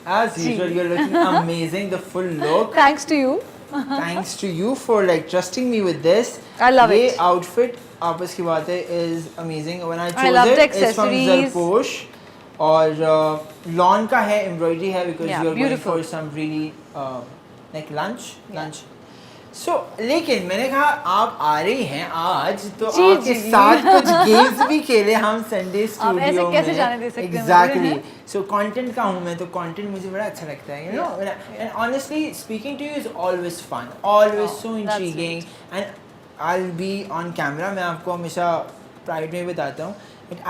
As usual, you're looking amazing. The full look. Thanks to you. Thanks to you for like trusting me with this. I love ये it. outfit आपस की बात है is amazing. When I chose love the it, it's from accessories. Zarposh और lawn का है embroidery है because Yeah, you're beautiful. going for some really like lunch. So, लेकिन मैंने कहा आप आ रही हैं आज तो जी, आपके जी। साथ कुछ गेम्स भी खेले हम संडे आप ऐसे स्टूडियो में कैसे जाने दे सकते हैं एग्जैक्टली मुझे? सो कंटेंट का हूँ मैं तो कंटेंट मुझे बड़ा अच्छा लगता है you know and honestly speaking to you is always fun always Oh, so that's intriguing and I will be on camera मैं आपको हमेशा प्राइवेट में बताता हूँ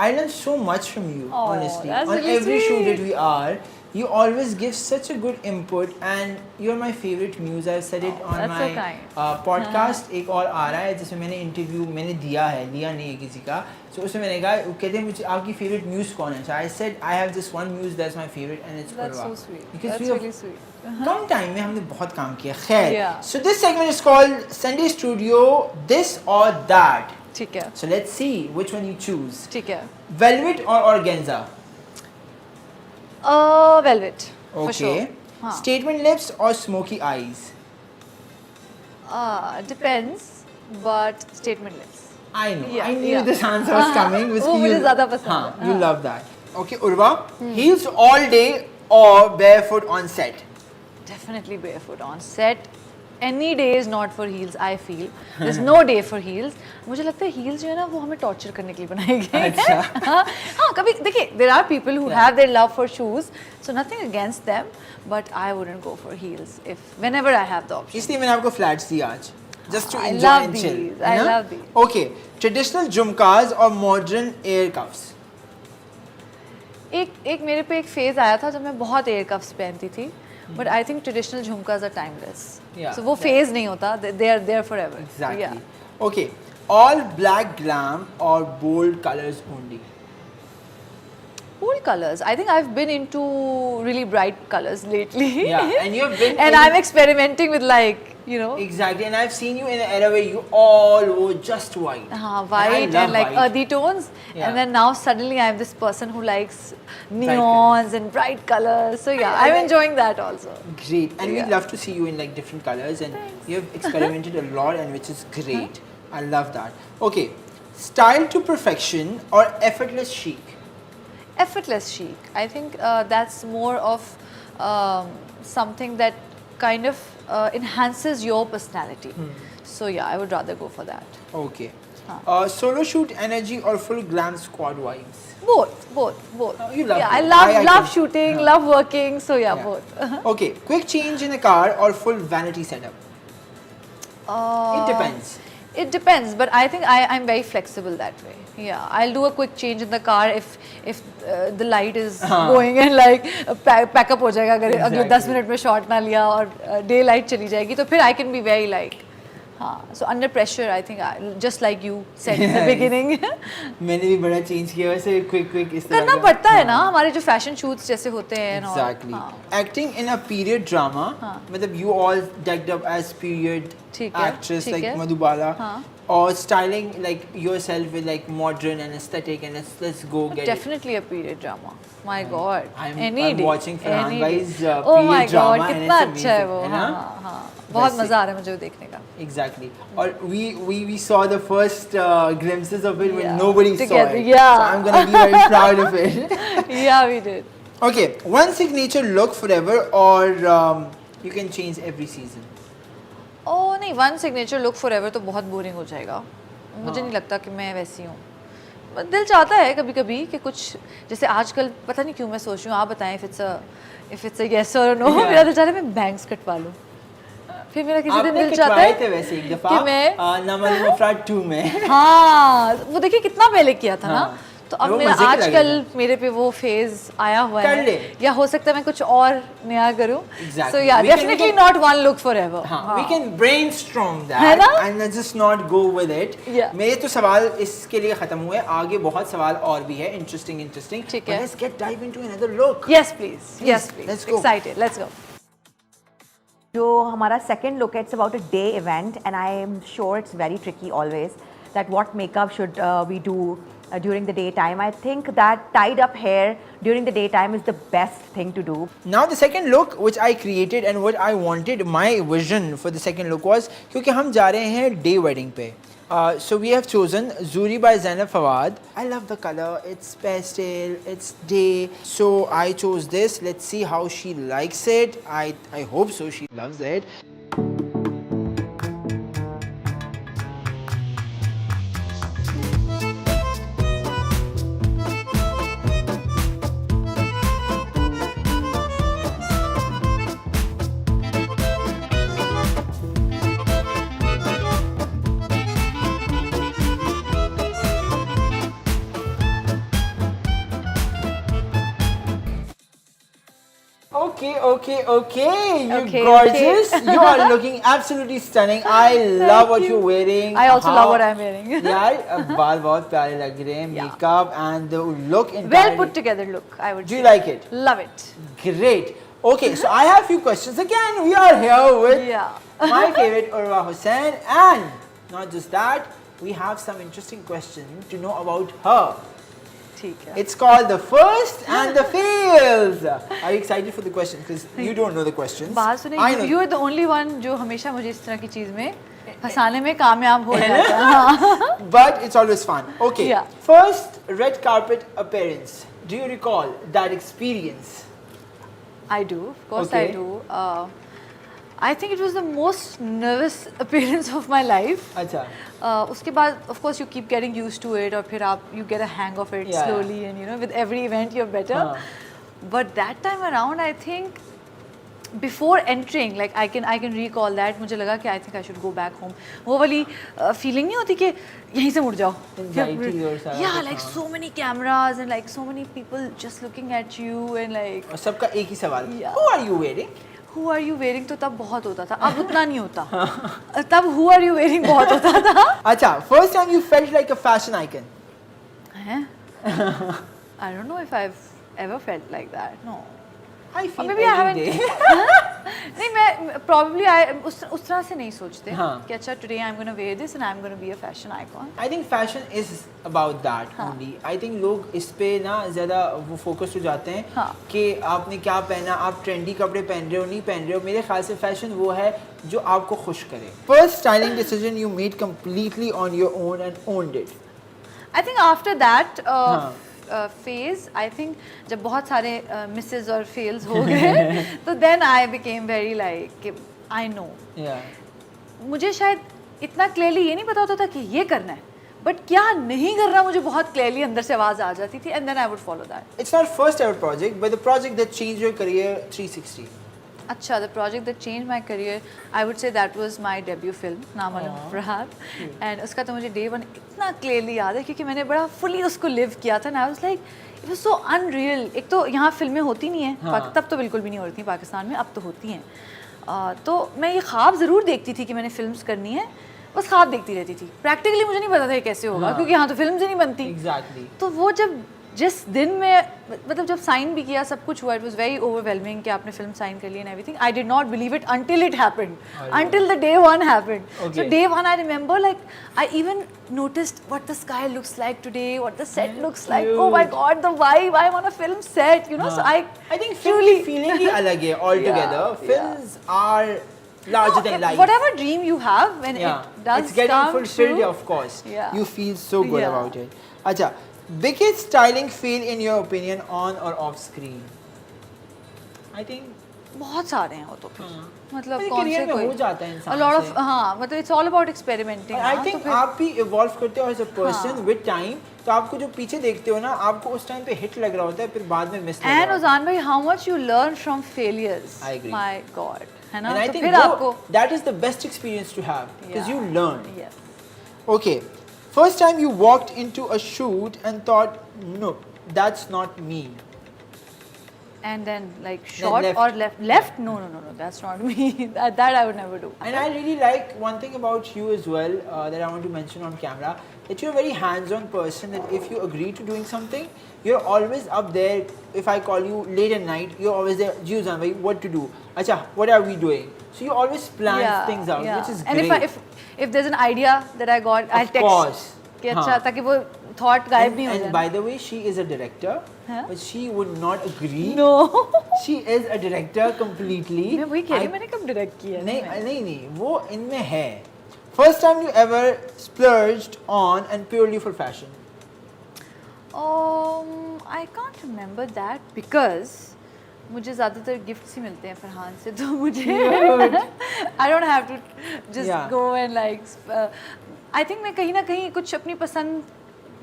I learn so much from you, Oh, honestly. that's On really every shoot that sweet. we are, you always give such a good input, and you're my favorite muse. I've said it on that's so my kind. podcast. एक और आ रहा है जिसमें मैंने interview मैंने दिया है लिया नहीं है किसी का so उसमें मैंने कहा वो कहते हैं मुझे आपकी favorite muse कौन है so I said I have this one muse that's my favorite and it's That's Purva. so sweet. Because That's we have really sweet. Come time में हमने बहुत काम किया खैर Yeah. so this segment is called Sunday Studio this or that ठीक है. so let's see which one you choose ठीक है. velvet or organza Velvet. For okay sure. हाँ. statement lips or smoky eyes Depends, but statement lips. I know. Yeah, I knew yeah. this answer was coming. वो मुझे ज़्यादा पसंद है. हाँ, you love that. Okay, Urva, heels all day or barefoot on set? Definitely barefoot on set. Any day is not for heels. I feel there's no day for heels. मुझे लगता है heels जो है ना वो हमें torture करने के लिए बनाए गए अच्छा. हैं. हाँ कभी देखिए there are people who have their love for shoes, so nothing against them, but I wouldn't go for heels if whenever I have the option. इसलिए मैंने आपको flats दिया आज. Just to I enjoy love and chill. these. है I ना? love these. Okay, traditional jhumkas or modern ear cuffs? एक मेरे पे एक फेज आया था जब मैं बहुत एयर कफ्स पहनती थी, बट आई थिंक ट्रेडिशनल झुमकाज आर टाइमलेस. Yeah, सो वो फेज नहीं होता, they are there forever. Exactly. Okay, all black glam or bold colors only? Bold colors. I think I've been into really bright colors lately. Yeah, and you've been and in- I'm experimenting with like, you know, Exactly, and I've seen you in an era where you all were just white. white And I and love like white. earthy tones. Yeah. And then now suddenly I'm this person who likes neons and bright colors. So yeah, I'm enjoying that also. Great, and Yeah. we'd love to see you in like different colors, and you've experimented a lot, and which is great. I love that. Okay, style to perfection or effortless chic? Effortless chic. I think that's more of something that kind of enhances your personality. So yeah, I would rather go for that. Okay. Solo shoot energy or full glam squad vibes? Both. You love yeah, I both. love I love can- shooting, Yeah. love working. So yeah, both. Okay, quick change in a car or full vanity setup? It depends. It depends, but I think I'm very flexible that way. Yeah, I'll do a quick change in the car if the light is going and like pack up हो जाएगा अगर अगले 10 minute में shot ना लिया और day light चली जाएगी तो फिर I can be very like so under pressure I think just like you said in the beginning मैंने भी बड़ा change किया वैसे quick इस तरह करना का- पड़ता है ना हमारे जो fashion shoots जैसे होते हैं and all. Exactly. हाँ. Acting in a period drama, मतलब you all decked up as period ठीक है, actress ठीक like है. Madhubala, हाँ. or styling like yourself with like modern and aesthetic and let's go get Definitely a period drama. My God. I'm- Any I'm day. watching Farhan Any day. bhai's, Oh period my drama God, and कितना it's अच्छा है वो. amazing, है ना? हाँ. बहुत वैसे. मजा आ रहा है मुझे वो देखने का. it. Exactly. Or we saw the first glimpses of it when Yeah. nobody Together, saw it. yeah. So I'm gonna be very proud of it. Yeah, we did. Okay, one signature look forever or you can change every season. Oh नहीं, one signature look forever तो बहुत boring हो जाएगा. मुझे नहीं लगता कि मैं वैसी हूँ. दिल चाहता है कभी-कभी कि कुछ जैसे आजकल पता नहीं क्यों मैं सोच रही हूँ आप बताएं if it's a yes or no. मेरा दिल चाहता है मैं bangs कटवा लूँ. फिर मेरा किसी दिन आपने दिल चाहता कटवाए थे है वैसे एक दफा कि मैं नमन मफराद 2 में हाँ वो देखिए कितना पहले किया था ना. तो अब वो मेरा मजे के लगे आजकल मेरे पे वो फेज आया हुआ कर है ले. या हो सकता है मैं कुछ और नया करूं. Exactly. So yeah, We can- definitely we can- not one look forever. हाँ, we can brainstorm है that ना? and let's just not go with it. Yeah. मेरे तो सवाल इसके लिए खत्म हुए आगे बहुत सवाल और भी है interesting ठीक But है. let's get dive into another look. Yes please. Yes please. let's go. Excited. Let's go. जो हमारा second look it's about a day event and I am sure it's very tricky always that what makeup should we do during the daytime. I think that tied up hair during the daytime is the best thing to do. Now the second look which I created and what I wanted, my vision for the second look was, क्योंकि हम जा रहे हैं day wedding पे. So we have chosen Zuri by Zainab Fawad. I love the color, it's pastel, it's day. So I chose this. Let's see how she likes it. I hope so she loves it. Okay. You Okay, gorgeous. You are looking absolutely stunning. I love what you're wearing. I also love what I'm wearing. यार बाल बहुत प्यारे लग रहे हैं. Yeah. Makeup and the look entirely. Well put together look, I would Do you say. like it? Love it. Great. Okay, so I have few questions. Again, we are here with Yeah. my favorite Urwa Hussain, and not just that, we have some interesting questions to know about her. ठीक है. It's called the first and the fails. Are you excited for the questions? Because you don't know the questions. बात सुने, I know. you are the only one जो हमेशा मुझे इस तरह की चीज में फंसाने में कामयाब हो जाता है. हाँ. But it's always fun. Okay. Yeah. First red carpet appearance. Do you recall that experience? I do, of course I Okay. do. I think it was the most nervous appearance of my life. अच्छा. उसके बाद of course you keep getting used to it और फिर आप you get a hang of it Yeah. slowly and you know with every event you're better. हाँ. But that time around I think before entering like I can recall that मुझे लगा कि I think I should go back home. वो वाली feeling नहीं होती कि यहीं से मुड़ जाओ. Anxiety और सारा Yeah, कुछ, like हाँ. so many cameras and like so many people just looking at you and like और सबका एक ही सवाल. Yeah. Who are you wearing? Who are you wearing तो तब बहुत होता था, अब उतना नहीं होता. तब who are you wearing बहुत होता था. अच्छा. First time you felt like a fashion icon. हैं? I don't know if I've ever felt like that. No. I feel maybe I every haven't. day. नहीं मैं probably उस तरह से नहीं सोचते हाँ. कि अच्छा today I'm gonna wear this and I'm gonna be a fashion icon. I think fashion is about that हाँ. only. I think लोग इस पे ना ज़्यादा वो फोकस हो जाते हैं हाँ. कि आपने क्या पहना, आप ट्रेंडी कपड़े पहन रहे हो नहीं पहन रहे हो. मेरे ख्याल से फैशन वो है जो आपको खुश करे. First styling decision you made completely on your own and owned it. I think after that हाँ. phase, I think जब बहुत सारे misses और fails हो गए तो then I became very like I know. Yeah. मुझे शायद इतना clearly ये नहीं पता होता था कि ये करना है बट क्या नहीं करना मुझे बहुत clearly अंदर से आवाज़ आ जाती थी and then I would follow that. It's not first ever project, but the project that changed your career 360. अच्छा, the project that changed my career, I would say that was my debut film, नामालूम Farhad. And उसका तो मुझे day one इतना clearly याद है क्योंकि मैंने बड़ा fully उसको live किया था. And I was like, it was so unreal. एक तो यहाँ फिल्में होती नहीं हैं, हाँ. तब तो बिल्कुल भी नहीं होती थी पाकिस्तान में, अब तो होती हैं. तो मैं ये ख्वाब ज़रूर देखती थी कि मैंने फिल्म्स करनी है, बस ख्वाब देखती रहती थी. प्रैक्टिकली मुझे नहीं पता था ये कैसे होगा हाँ. क्योंकि यहाँ तो फिल्म्स ही नहीं बनती. Exactly. तो वो जब जिस दिन में मतलब जब साइन भी किया सब कुछ हुआ, इट वाज वेरी ओवरवेलमिंग कि आपने फिल्म साइन कर ली and everything. I did not believe it until it happened, until the day one happened. So day one I remember like I even noticed what the sky looks like today, what the set looks like. Oh my god, the vibe, I'm on a film set, you know. So I think truly feeling ही अलग है altogether. Yeah, Films are larger than life. whatever dream you have when Yeah, it does it's getting come fulfilled, true, of course. Yeah. You feel so good Yeah. about it. अच्छा, biggest styling fail in your opinion on or off screen? I think बहुत सारे हैं वो तो फिर मतलब मेरे कौन career से में कोई हो जाता है इंसान a lot of से। हाँ मतलब it's all about experimenting. I हाँ, think तो फिर आप भी evolve करते हो as a person with time. तो आपको जो पीछे देखते हो ना, आपको उस टाइम पे हिट लग रहा होता है, फिर बाद में मिस लग रहा And होता है. Ozan bhai, how much you learn from failures. I agree. My God, है ना? And I तो think फिर आपको that is the best experience to have because Yeah. you learn. Yes. Okay, first time you walked into a shoot and thought, no, that's not me. And then like short left. or left? No, that's not me. that I would never do. And I really like one thing about you as well that I want to mention on camera, that you're a very hands-on person, that if you agree to doing something, you're always up there. If I call you late at night, you're always there, Ji Ozan bhai, what to do? Acha, what are we doing? So you always plan things out, which is and great. if there's an idea that I got, I'll Of text course. कि अच्छा हाँ. ताकि वो thought गायब नहीं हो And जाए. by the way, she is a director, but she would not agree. No. She is a director completely. मैं वही कह रही हूँ, मैंने कब direct किया है? नहीं, वो इनमें है. First time you ever splurged on and purely for fashion. I can't remember that because मुझे ज़्यादातर गिफ्ट्स ही मिलते हैं फरहान से, तो मुझे I don't have to just go and like I think मैं कहीं ना कहीं कुछ अपनी पसंद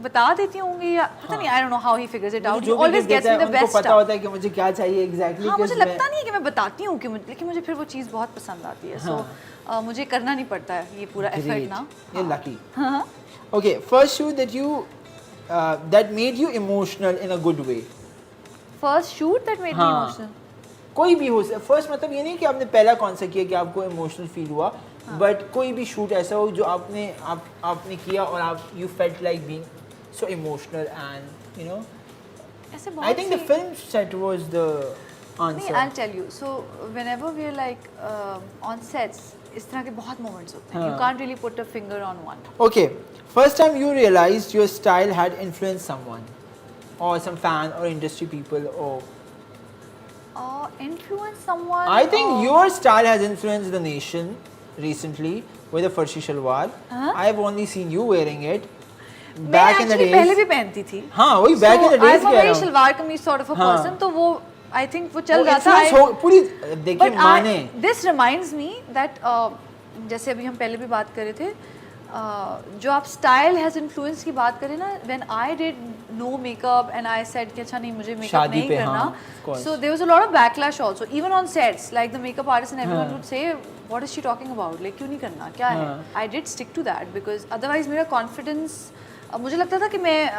बता देती होंगी या पता नहीं, I don't know how he figures it out. He always gets me the best पता stuff. होता है कि मुझे क्या चाहिए exactly. हाँ, मुझे लगता नहीं है कि मैं बताती हूँ कि लेकिन मुझे फिर वो चीज़ बहुत पसंद आती है, so मुझे करना नहीं पड़ता है ये पूरा एफर्ट ना. You're lucky. Okay, first shoot that you that made you emotional in a good way. First shoot that made me emotional. कोई भी हो, फर्स्ट मतलब ये नहीं कि आपने पहला कौन सा किया कि आपको इमोशनल फील हुआ, बट कोई भी शूट ऐसा हो जो आपने किया और आप you felt like being so emotional and you know. ऐसे I बहुत think the film set was the answer. I'll tell you. So whenever we're like on sets, इस तरह के बहुत moments होते हैं. You can't really put a finger on one. Okay, first time you realized your style had influenced someone, or some fan or industry people, or Influence someone. I think your style has influenced the nation recently with the farshi shalwar. I've only seen you wearing it. मैं Back in the actually days. पहले भी पहनती थी. हाँ वही back in the days I'm a कह रहा very हूँ. शलवार कमीज sort of a हाँ. person. तो वो I think वो चल वो रहा था. influence हो पूरी देखिए But माने. this reminds me that जैसे अभी हम पहले भी बात कर रहे थे, जो आप स्टाइल हैज इन्फ्लुएंस की बात करें ना, when I did no makeup and I said कि अच्छा नहीं मुझे मेकअप नहीं करना, so there was a lot of backlash also even on sets, like the makeup artist and everyone would say what is she talking about, like क्यों नहीं करना, क्या है. I did stick to that because otherwise मेरा confidence, मुझे लगता था कि मैं